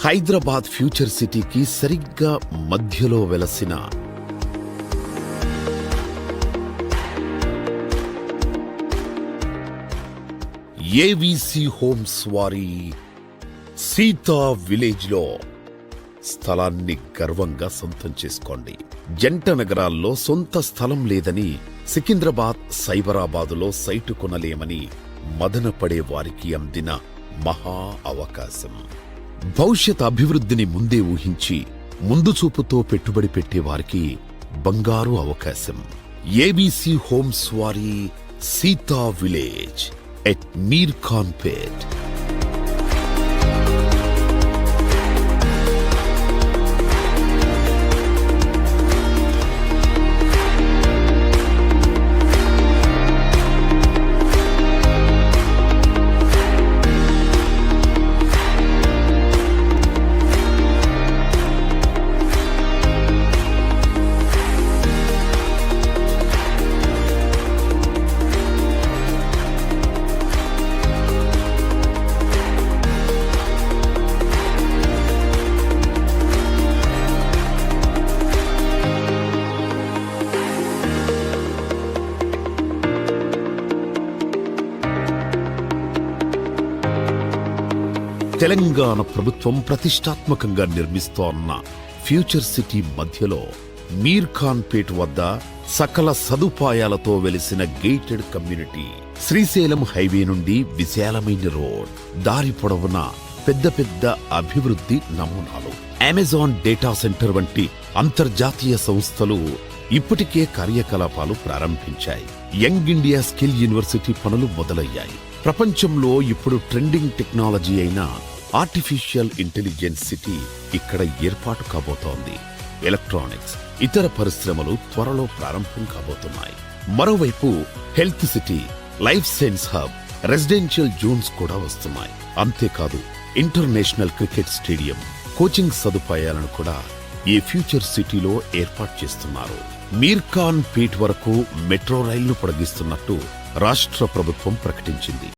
Hyderabad future సిటీకి సరిగ్గా మధ్యలో వెలసిన ఏవీసీ హోమ్స్ వారి సీతా విలేజ్ లో స్థలాన్ని గర్వంగా సొంతం చేసుకోండి. జంట నగరాల్లో సొంత స్థలం లేదని, సికింద్రాబాద్ సైబరాబాదులో సైటు కొనలేమని మదనపడే వారికి అందిన మహా అవకాశం. భవిష్యత్ అభివృద్ధిని ముందే ఊహించి ముందు చూపుతో పెట్టుబడి పెట్టే వారికి బంగారు అవకాశం. ఏబీసీ హోమ్స్ వారి సీతా విలేజ్ ఎట్ మీర్ ఖాన్ పేట్. తెలంగాణ ప్రభుత్వం ప్రతిష్టాత్మకంగా నిర్మిస్తోన్న ఫ్యూచర్ సిటీ మధ్యలో మీర్ ఖాన్ పేట్ వద్ద సకల సదుపాయాలతో వెలిసిన గేటెడ్ కమ్యూనిటీ. శ్రీశైలం హైవే నుండి విశాలమైన రోడ్, దారి పొడవున పెద్ద పెద్ద అభివృద్ధి నమూనాలు. అమెజాన్ డేటా సెంటర్ వంటి అంతర్జాతీయ సంస్థలు ఇప్పటికే కార్యకలాపాలు ప్రారంభించాయి. యంగ్ ఇండియా స్కిల్ యూనివర్సిటీ పనులు మొదలయ్యాయి. ప్రపంచంలో ఇప్పుడు ట్రెండింగ్ టెక్నాలజీ అయిన ఆర్టిఫిషియల్ ఇంటెలిజెన్స్ సిటీ ఇక్కడ ఏర్పాటు కాబోతోంది. ఎలక్ట్రానిక్స్, ఇతర పరిశ్రమలు త్వరలో ప్రారంభం కాబోతున్నాయి. మరోవైపు health city, life science hub, residential zones కూడా వస్తున్నాయి. అంతేకాదు ఇంటర్నేషనల్ క్రికెట్ స్టేడియం, కోచింగ్ సదుపాయాలను కూడా ఈ ఫ్యూచర్ సిటీలో ఏర్పాటు చేస్తున్నారు. మీర్ ఖాన్ పేట్ వరకు మెట్రో రైళ్లు పొడిగిస్తున్నట్టు రాష్ట్ర ప్రభుత్వం ప్రకటించింది.